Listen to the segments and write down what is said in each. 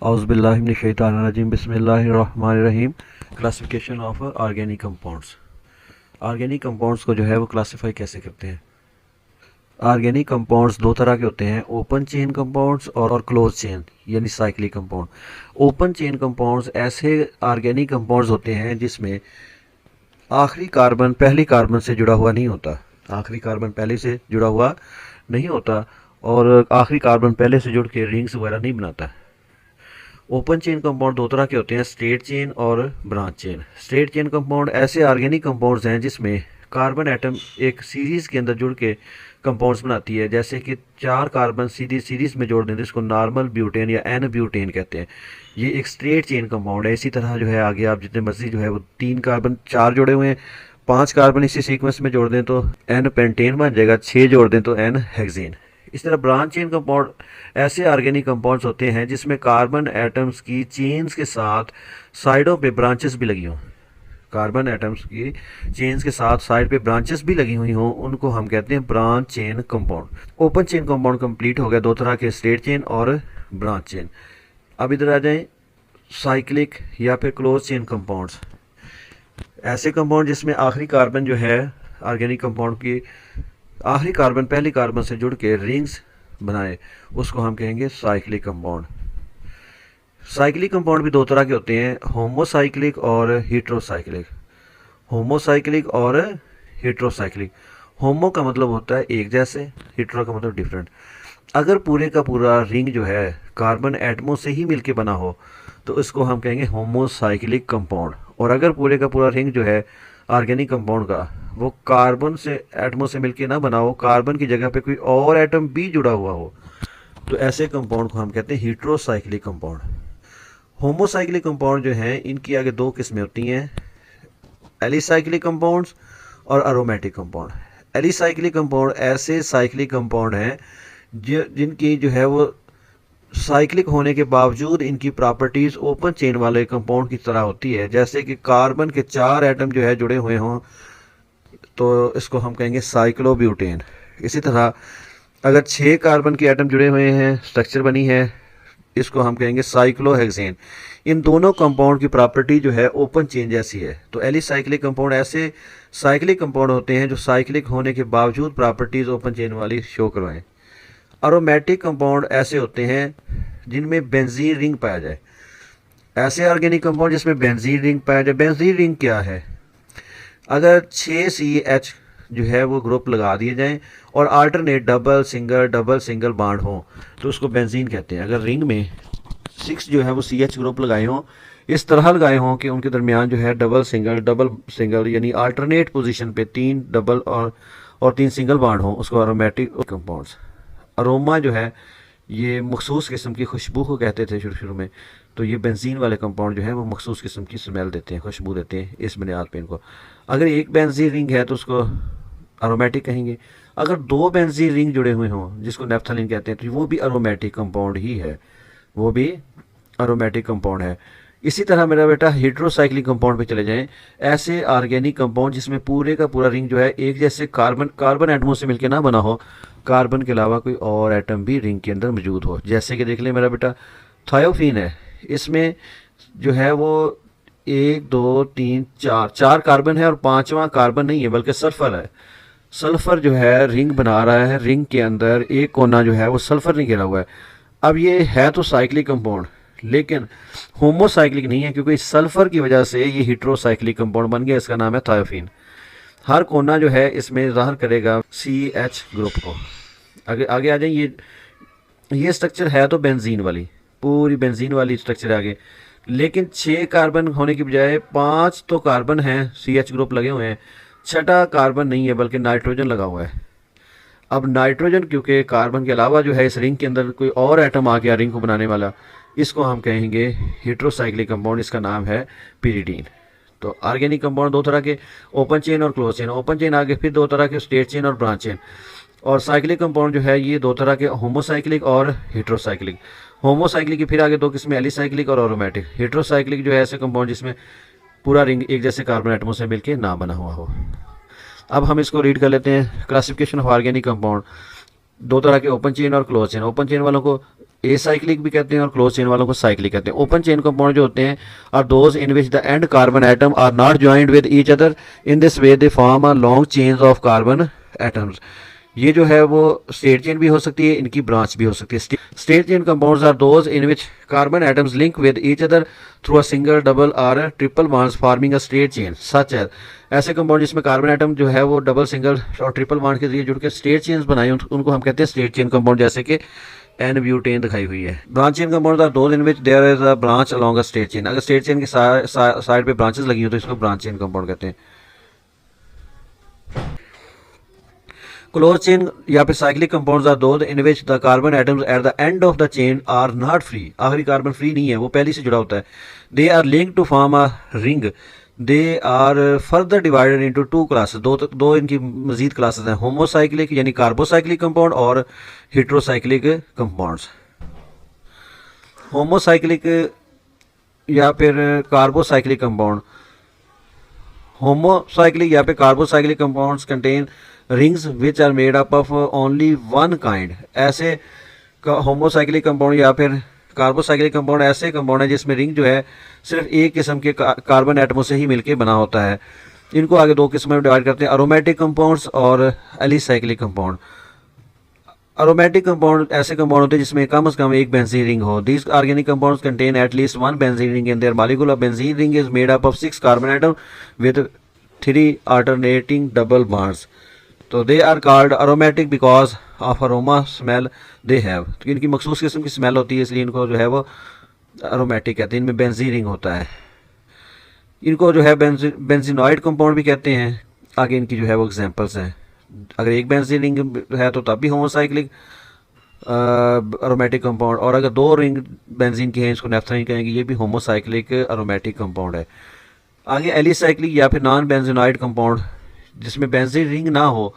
औज़ुबिल्लाहि मिनश्शैतानिर्रजीम बिस्मिल्लाहिर्रहमानिर्रहीम। Classification of organic compounds. Organic compounds को जो है वो क्लासिफाई कैसे करते हैं। ऑर्गेनिक कंपाउंड्स दो तरह के होते हैं, ओपन चेन कंपाउंड्स और क्लोज चेन यानी cyclic compound. Open chain compounds ऐसे ऑर्गेनिक कंपाउंड्स होते हैं जिसमें आखिरी कार्बन पहली कार्बन से जुड़ा हुआ नहीं होता, आखिरी कार्बन पहले से जुड़ा हुआ नहीं होता और आखिरी कार्बन पहले से जुड़ के रिंग्स वगैरह नहीं बनाता। ओपन चेन कंपाउंड दो तरह के होते हैं, स्ट्रेट चेन और branch chain. Straight chain compound ऐसे ऑर्गेनिक कंपाउंड्स हैं जिसमें कार्बन एटम एक सीरीज़ के अंदर जुड़ के कंपाउंड्स बनाती है, जैसे कि 4 कार्बन सीधी सीरीज़ में जोड़ दें जिसको नॉर्मल ब्यूटेन या एन ब्यूटेन कहते हैं। ये एक स्ट्रेट चेन कंपाउंड है। इसी तरह जो है आगे आप जितने मर्जी जो है वो 3 कार्बन 4 जोड़े हुए हैं, 5 कार्बन इसी सीक्वेंस में जोड़ दें तो एन पेंटेन बन जाएगा, 6 जोड़ दें तो एन हेक्सेन। इस तरह ब्रांच चेन कंपाउंड ऐसे ऑर्गेनिक कंपाउंड्स होते हैं जिसमें कार्बन एटम्स की चेन्स के साथ साइडों पे ब्रांचेस भी लगी हों, कार्बन एटम्स की चेन्स के साथ साइड पे ब्रांचेस भी लगी हुई हों, उनको हम कहते हैं branch chain compound. Open chain compound complete हो गया, दो तरह के, स्ट्रेट चेन और ब्रांच चेन। अब इधर आ जाएं साइक्लिक या फिर क्लोज चेन कंपाउंड्स। ऐसे कंपाउंड जिसमें आखिरी कार्बन जो है ऑर्गेनिक कंपाउंड की आखिरी कार्बन पहली कार्बन से जुड़ के रिंग्स बनाए, उसको हम कहेंगे साइक्लिक कंपाउंड। साइक्लिक कंपाउंड भी दो तरह के होते हैं, होमोसाइक्लिक और हेट्रोसाइक्लिक। होमोसाइक्लिक और हेट्रोसाइक्लिक। होमो का मतलब होता है एक जैसे, हेट्रो का मतलब डिफरेंट। अगर पूरे का पूरा रिंग जो है कार्बन एटमों से ही मिलके बना हो तो इसको हम कहेंगे होमोसाइक्लिक कंपाउंड। और अगर पूरे का पूरा रिंग जो है ऑर्गेनिक कंपाउंड का वो कार्बन से एटमों से मिलके ना बना हो, कार्बन की जगह पे कोई और एटम भी जुड़ा हुआ हो, तो ऐसे कंपाउंड को हम कहते हैं हेट्रोसाइक्लिक कंपाउंड। होमोसाइक्लिक कंपाउंड जो हैं इनकी आगे दो किस्में होती हैं, एलिसाइक्लिक कंपाउंड्स और अरोमेटिक कंपाउंड। एलिसाइक्लिक कंपाउंड ऐसे साइक्लिक कंपाउंड हैं जिनकी जो है वो साइक्लिक होने के बावजूद इनकी प्रॉपर्टीज़ ओपन चेन वाले कंपाउंड की तरह होती है, जैसे कि कार्बन के 4 एटम जो है जुड़े हुए हों तो इसको हम कहेंगे साइक्लोब्यूटेन। इसी तरह अगर 6 कार्बन के एटम जुड़े हुए हैं, स्ट्रक्चर बनी है, इसको हम कहेंगे साइक्लोहेक्सेन। इन दोनों कंपाउंड की प्रॉपर्टी जो है ओपन चेन जैसी है। तो एलिसाइक्लिक कंपाउंड ऐसे साइक्लिक कंपाउंड होते हैं जो साइक्लिक होने के बावजूद प्रॉपर्टीज़ ओपन चेन वाली शो करवाएं। अरोमेटिक कंपाउंड ऐसे होते हैं जिनमें बेंजीन रिंग पाया जाए। ऐसे ऑर्गेनिक कंपाउंड जिसमें बेंजीन रिंग पाया जाए। बेंजीन रिंग क्या है? अगर 6CH जो है वो ग्रुप लगा दिए जाएं और अल्टरनेट डबल सिंगल बॉन्ड हो तो उसको बेंजीन कहते हैं। अगर रिंग में 6 जो है वो CH ग्रुप लगाए हों, इस तरह लगाए हों कि उनके दरमियान जो है डबल सिंगल यानी अल्टरनेट पोजीशन पे 3 डबल और 3 सिंगल बॉन्ड हो, उसको अरोमेटिक कंपाउंड्स। अरोमा जो है ये मखसूस किस्म की खुशबू को कहते थे शुरू में, तो ये बेंजीन वाले कंपाउंड जो है वो मखसूस किस्म की स्मेल देते हैं, खुशबू देते हैं इस बुनियाद पे इनको। अगर एक बेंजीन रिंग है तो उसको अरोमेटिक कहेंगे। अगर 2 बेंजीन रिंग जुड़े हुए हों जिसको नेफ्थलीन कहते हैं तो वो भी अरोमेटिक कंपाउंड ही है, वो भी अरोमेटिक कंपाउंड है। इसी तरह मेरा बेटा हेट्रोसाइक्लिक कंपाउंड पे चले जाएं। ऐसे ऑर्गेनिक कंपाउंड जिसमें पूरे का पूरा रिंग जो है एक जैसे कार्बन एटमों से मिलकर ना बना हो, कार्बन के अलावा कोई और एटम भी रिंग के अंदर मौजूद हो। जैसे कि देख लें मेरा बेटा थायोफीन है, इसमें जो है वो 1 2 3 4 कार्बन है और 5वां कार्बन नहीं है बल्कि सल्फर है। सल्फर जो है रिंग बना रहा है, रिंग के अंदर एक कोना जो है वो सल्फर नहीं घेरा हुआ है। अब ये है तो साइक्लिक कंपाउंड लेकिन होमोसाइक्लिक नहीं है, क्योंकि सल्फर की वजह से ये हेट्रोसाइक्लिक कंपाउंड बन गया, इसका नाम है थायोफीन। हर कोना जो है इसमें ज़ाहिर करेगा CH ग्रुप को। आगे आगे आ जाए, ये स्ट्रक्चर है तो बेंजीन वाली, पूरी बेंजीन वाली स्ट्रक्चर है आगे, लेकिन 6 कार्बन होने की बजाय 5 तो कार्बन हैं, CH ग्रुप लगे हुए हैं, 6ठा कार्बन नहीं है बल्कि नाइट्रोजन लगा हुआ है। अब नाइट्रोजन क्योंकि कार्बन के अलावा जो है इस रिंग के अंदर कोई और एटम आ गया रिंग को बनाने वाला, इसको हम कहेंगे हेट्रोसाइक्लिक कंपाउंड, इसका नाम है पिरिडीन। तो ऑर्गेनिक कंपाउंड दो तरह के, ओपन चेन और क्लोज चेन। ओपन चेन आगे फिर दो तरह के, स्ट्रेट चेन और ब्रांच चेन। और साइक्लिक कंपाउंड जो है ये दो तरह के, होमोसाइक्लिक और हेट्रोसाइक्लिक। होमोसाइक्लिक की फिर आगे दो किस्में, एलिसाइक्लिक और अरोमेटिक। हेट्रोसाइक्लिक जो है ऐसे कंपाउंड जिसमें पूरा रिंग एक जैसे कार्बन एटमों से मिलकर ना बना हुआ हो। अब हम इसको रीड कर लेते हैं। क्लासिफिकेशन ऑफ ऑर्गेनिक कंपाउंड, दो तरह के, ओपन चेन और क्लोज चेन। ओपन चेन वालों को एसाइक्लिक भी कहते हैं और क्लोज चेन वालों को साइक्लिक कहते हैं। ओपन चेन कंपाउंड जो होते हैं are those in which the end carbon atom are not joined with each other, in this way they form a long chains of carbon atoms. ये जो है वो स्ट्रेट चेन भी हो सकती है, इनकी ब्रांच भी हो सकती है। Straight chain compounds are those in which carbon atoms link with each other through a single, double और triple bonds forming a straight chain such as. ऐसे कंपाउंड जिसमें कार्बन एटम जो है वो डबल, सिंगल और ट्रिपल बॉन्ड के जरिए जुड़ के स्ट्रेट चेन्स बनाए, उनको हम कहते हैं स्ट्रेट चेन कंपाउंड, जैसे कि एन ब्यूटेन दिखाई हुई है। Branch chain compound are those in which there is a branch along a straight chain. अगर स्ट्रेट चेन के साइड पे ब्रांचेस लगी हो तो इसको ब्रांच चेन कंपाउंड कहते हैं। क्लोज चेन या फिर cyclic compounds are those in which the carbon atoms at the end of the chain are not free. आखिरी कार्बन फ्री नहीं है, वो पहले से जुड़ा होता है। They are linked to form a ring. They are further divided into two classes. दो इनकी मजीद क्लासेस हैं, होमोसाइक्लिक यानी कार्बोसाइक्लिक कंपाउंड और हेट्रोसाइक्लिक कंपाउंड्स। होमोसाइक्लिक या फिर कार्बोसाइक्लिक कंपाउंड, होमोसाइक्लिक या फिर carbocyclic compounds contain rings which are made up of only one kind. ऐसे होमोसाइक्लिक कंपाउंड या फिर कार्बोसाइक्लिक कंपाउंड ऐसे कंपाउंड है जिसमें रिंग जो है सिर्फ एक किस्म के कार्बन एटमों से ही मिलकर बना होता है। इनको आगे दो किस्मों में डिवाइड करते हैं, अरोमेटिक कंपाउंड्स और एलिसाइक्लिक कंपाउंड। अरोमेटिक कंपाउंड ऐसे कंपाउंड होते हैं जिसमें कम से कम एक बेंजीन रिंग हो। These organic compounds contain at least one benzene ring in their molecule. A benzene ring is made up of 6 carbon atom with 3 alternating double bonds. तो they are called aromatic because of aroma smell they have. तो इनकी मखसूस किस्म की smell होती है, इसलिए इनको जो है वो अरोमेटिक कहते हैं। इनमें बेंजीन रिंग होता है। इनको जो है बेंजीनॉइड कंपाउंड भी कहते हैं। आगे इनकी जो है वो एग्जांपल्स हैं। अगर एक बेंजीन रिंग है तो तब भी होमोसाइक्लिक अरोमेटिक कंपाउंड, और अगर 2 रिंग बेंजीन की हैं इसको नेफ्थलीन कहेंगे, ये भी होमोसाइक्लिक अरोमेटिक कंपाउंड है। आगे एलिसाइक्लिक या फिर नॉन बेंजीनॉइड कंपाउंड जिसमें बेंजीन रिंग ना हो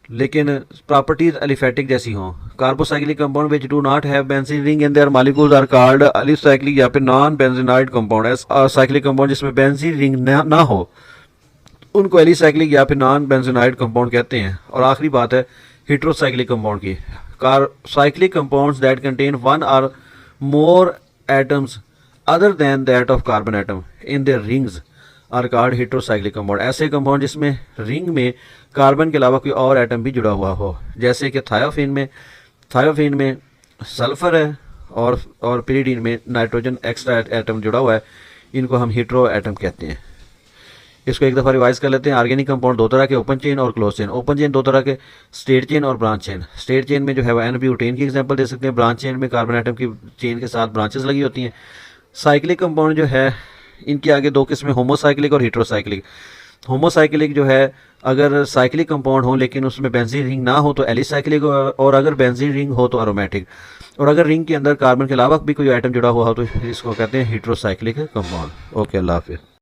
लेकिन प्रॉपर्टीज एलिफेटिक जैसी हों। Carbocyclic compound which do not have benzene ring in their molecules are called alicyclic या फिर non benzenoid compound. Cyclic compound जिसमें बेंजीन रिंग ना हो उनको एलिसाइक्लिक या फिर नॉन बेंजीनॉइड कंपाउंड कहते हैं। और आखिरी बात है हेट्रोसाइक्लिक कंपाउंड की। Cyclic compounds that contain one और more atoms other than that of carbon atom in their rings are called heterocyclic compound. ऐसे कंपाउंड जिसमें रिंग में कार्बन के अलावा कोई और एटम भी जुड़ा हुआ हो, जैसे कि थायोफीन में सल्फर है और पिरिडीन में नाइट्रोजन एक्स्ट्रा एटम जुड़ा हुआ है, इनको हम हेट्रो एटम कहते हैं। इसको एक दफ़ा रिवाइज कर लेते हैं। ऑर्गेनिक कंपाउंड 2 तरह के, ओपन चेन और क्लोज चेन। ओपन चेन 2 तरह के, स्ट्रेट चेन और ब्रांच चेन। स्ट्रेट चेन में जो है वो एन ब्यूटेन की एग्जांपल दे सकते हैं। ब्रांच चेन में कार्बन एटम की चेन के साथ ब्रांचेस लगी होती हैं। साइक्लिक कंपाउंड जो है इनके आगे 2 किस्में, होमोसाइक्लिक और हेट्रोसाइक्लिक। होमोसाइक्लिक जो है अगर साइक्लिक कंपाउंड हो लेकिन उसमें बेंजीन रिंग ना हो तो एलिसाइक्लिक, और अगर बेंजीन रिंग हो तो अरोमेटिक, और अगर रिंग के अंदर कार्बन के अलावा भी कोई आइटम जुड़ा हुआ हो तो इसको कहते हैं हेट्रोसाइक्लिक कंपाउंड। ओके, अल्लाह हाफिज़।